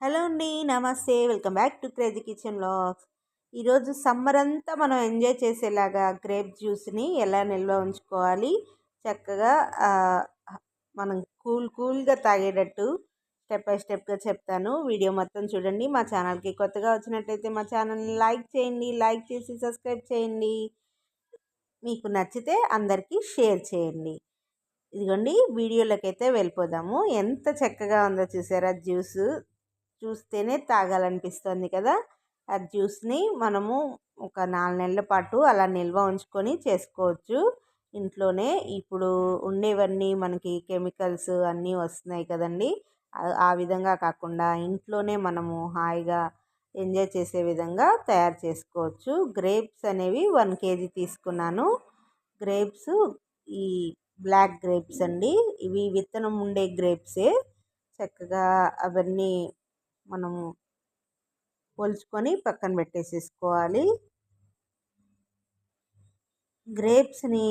Hello అండి. నమస్తే. Welcome back to crazy kitchen vlogs. ఈరోజు సమ్మర్ అంతా మనం ఎంజాయ్ చేసేలాగా గ్రేప్ జ్యూస్ని ఎలా నిల్వ ఉంచుకోవాలి, చక్కగా మనం కూల్గా తాగేటట్టు స్టెప్ బై స్టెప్గా చెప్తాను. వీడియో మొత్తం చూడండి. మా ఛానల్కి కొత్తగా వచ్చినట్టయితే మా ఛానల్ని లైక్ చేయండి, లైక్ చేసి సబ్స్క్రైబ్ చేయండి. మీకు నచ్చితే అందరికీ షేర్ చేయండి. ఇదిగోండి, వీడియోలోకి అయితే వెళ్ళిపోదాము. ఎంత చక్కగా ఉందో చూసారా జ్యూస్. చూస్తేనే తాగాలనిపిస్తుంది కదా. ఆ జ్యూస్ని మనము ఒక 4 నెలల పాటు అలా నిల్వ ఉంచుకొని చేసుకోవచ్చు ఇంట్లోనే. ఇప్పుడు ఉండేవన్నీ మనకి కెమికల్స్ అన్నీ వస్తున్నాయి కదండి. ఆ విధంగా కాకుండా ఇంట్లోనే మనము హాయిగా ఎంజాయ్ చేసే విధంగా తయారు చేసుకోవచ్చు. గ్రేప్స్ అనేవి 1 కేజీ తీసుకున్నాను. గ్రేప్స్ ఈ బ్లాక్ గ్రేప్స్ అండి. ఇవి విత్తనం ఉండే గ్రేప్సే. చక్కగా అవన్నీ మనము పొలుచుకొని పక్కన పెట్టేసేసుకోవాలి. గ్రేప్స్ని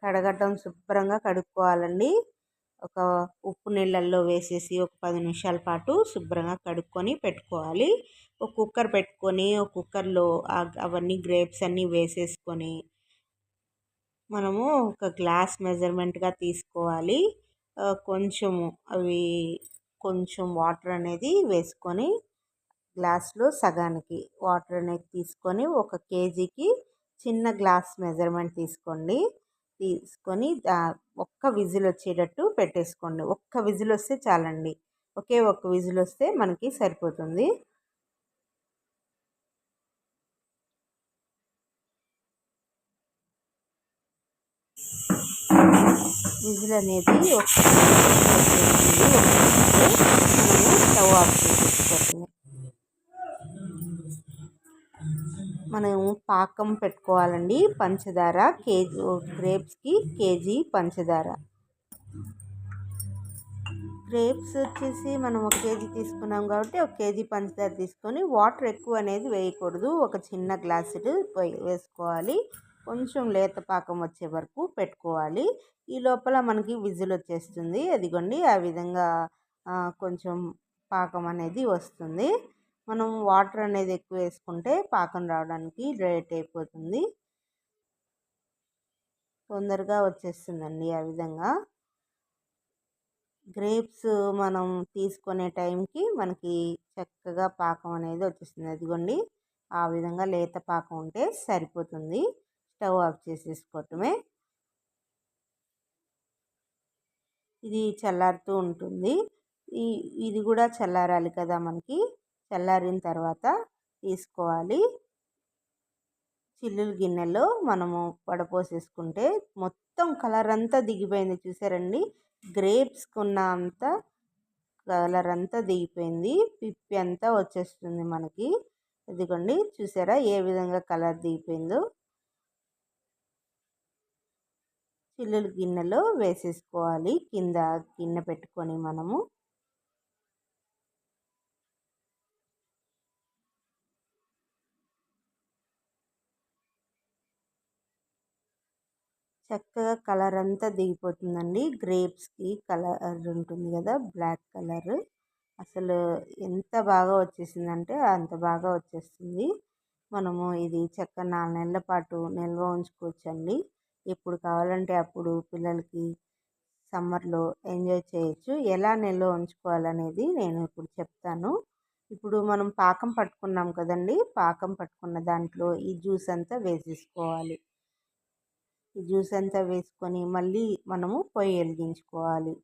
కడగటం శుభ్రంగా కడుక్కోవాలండి. ఒక ఉప్పు నీళ్ళల్లో వేసేసి ఒక 10 నిమిషాల పాటు శుభ్రంగా కడుక్కొని పెట్టుకోవాలి. ఒక కుక్కర్ పెట్టుకొని ఒక కుక్కర్లో అవన్నీ గ్రేప్స్ అన్నీ వేసేసుకొని మనము ఒక గ్లాస్ మెజర్మెంట్గా తీసుకోవాలి. కొంచెము కొంచెం వాటర్ అనేది వేసుకొని గ్లాస్లో సగానికి వాటర్ అనేది తీసుకొని 1 కేజీకి చిన్న గ్లాస్ మెజర్మెంట్ తీసుకోండి. తీసుకొని ఒక్క విజిల్ వచ్చేటట్టు పెట్టేసుకోండి. ఒక్క విజిల్ వస్తే చాలండి. ఒకే ఒక్క విజిల్ వస్తే మనకి సరిపోతుంది. విజిల్ అనేది మనము స్టవ్ ఆఫ్ చేసేసుకోవాలి. మనం పాకం పెట్టుకోవాలండి. పంచదార కేజీ గ్రేప్స్కి కేజీ పంచదార. గ్రేప్స్ వచ్చేసి మనం 1 కేజీ తీసుకున్నాం కాబట్టి 1 కేజీ పంచదార తీసుకొని వాటర్ ఎక్కువ అనేది వేయకూడదు. ఒక చిన్న గ్లాసుడు వేసుకోవాలి. కొంచెం లేత పాకం వచ్చే వరకు పెట్టుకోవాలి. ఈ లోపల మనకి విజిల్ వచ్చేస్తుంది. అదిగోండి, ఆ విధంగా కొంచెం పాకం అనేది వస్తుంది. మనం వాటర్ అనేది ఎక్కువ వేసుకుంటే పాకం రావడానికి లేట్ అయిపోతుంది. తొందరగా వచ్చేస్తుందండి ఆ విధంగా. గ్రేప్స్ మనం తీసుకునే టైంకి మనకి చక్కగా పాకం అనేది వచ్చేస్తుంది. అదిగోండి, ఆ విధంగా లేత పాకం ఉంటే సరిపోతుంది. స్టవ్ ఆఫ్ చేసేసుకోవటమే. ఇది చల్లారుతూ ఉంటుంది. ఇది కూడా చల్లారాలి కదా మనకి. చల్లారిన తర్వాత తీసుకోవాలి. చిల్లుల గిన్నెలో మనము వడపోసేసుకుంటే మొత్తం కలర్ అంతా దిగిపోయింది. చూసారండి, గ్రేప్స్కి ఉన్న అంత కలర్ అంతా దిగిపోయింది. పిప్పి అంతా వచ్చేస్తుంది మనకి. ఇదిగోండి, చూసారా ఏ విధంగా కలర్ దిగిపోయిందో. చిల్లుల గిన్నెలో వేసేసుకోవాలి. కింద గిన్నె పెట్టుకొని మనము చక్కగా కలర్ అంతా దిగిపోతుందండి. గ్రేప్స్కి కలర్ ఉంటుంది కదా, బ్లాక్ కలర్. అసలు ఎంత బాగా వచ్చేసిందంటే అంత బాగా వచ్చేస్తుంది. మనము ఇది చక్కగా 4 నెలల పాటు నిల్వ ఉంచుకోవచ్చండి. ఎప్పుడు కావాలంటే అప్పుడు పిల్లలకి సమ్మర్లో ఎంజాయ్ చేయొచ్చు. ఎలా నిల్వ ఉంచుకోవాలనేది నేను ఇప్పుడు చెప్తాను. ఇప్పుడు మనం పాకం పట్టుకున్నాం కదండి. పాకం పట్టుకున్న దాంట్లో ఈ జ్యూస్ అంతా వేసేసుకోవాలి. ఈ జ్యూస్ అంతా వేసుకొని మళ్ళీ మనము పొయ్యి వెలిగించుకోవాలి.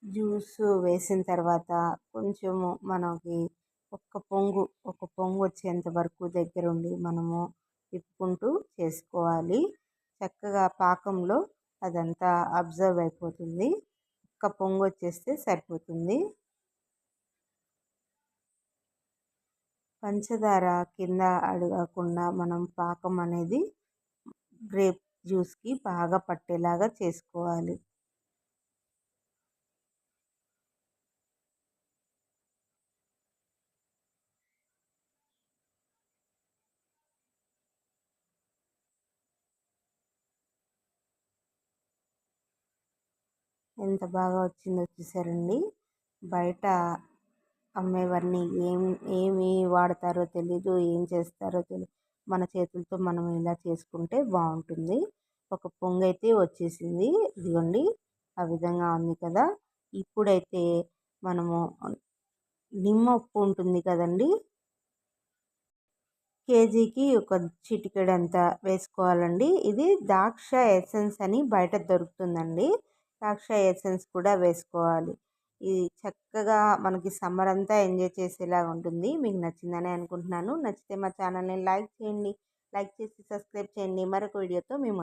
జ్యూస్ వేసిన తర్వాత కొంచెము మనకి ఒక పొంగు వచ్చేంత వరకు దగ్గరుండి మనము తిప్పుకుంటూ చేసుకోవాలి. చక్కగా పాకంలో అదంతా అబ్జర్వ్ అయిపోతుంది. ఒక్క పొంగు వచ్చేస్తే సరిపోతుంది. పంచదార కింద అడగకుండా మనం పాకం అనేది గ్రేప్ జ్యూస్కి బాగా పట్టేలాగా చేసుకోవాలి. ఎంత బాగా వచ్చిందో చూసారండి. బయట అమ్మేవన్నీ ఏమి వాడతారో తెలీదు, ఏం చేస్తారో తెలీదు. మన చేతులతో మనం ఇలా చేసుకుంటే బాగుంటుంది. ఒక పొంగైతే వచ్చేసింది, ఇదిగోండి ఆ విధంగా ఉంది కదా. ఇప్పుడైతే మనము నిమ్మ ఉప్పు ఉంటుంది కదండి, కేజీకి ఒక చిటికెడంత వేసుకోవాలండి. ఇది ద్రాక్ష ఎసెన్స్ అని బయట దొరుకుతుందండి. ద్రాక్ష ఎసెన్స్ కూడా వేసుకోవాలి. ఇది చక్కగా మనకి సమ్మర్ అంతా ఎంజాయ్ చేసేలాగా ఉంటుంది. మీకు నచ్చిందని అనుకుంటున్నాను. నచ్చితే మా ఛానల్ని లైక్ చేయండి, లైక్ చేసి సబ్స్క్రైబ్ చేయండి. మరొక వీడియోతో మేము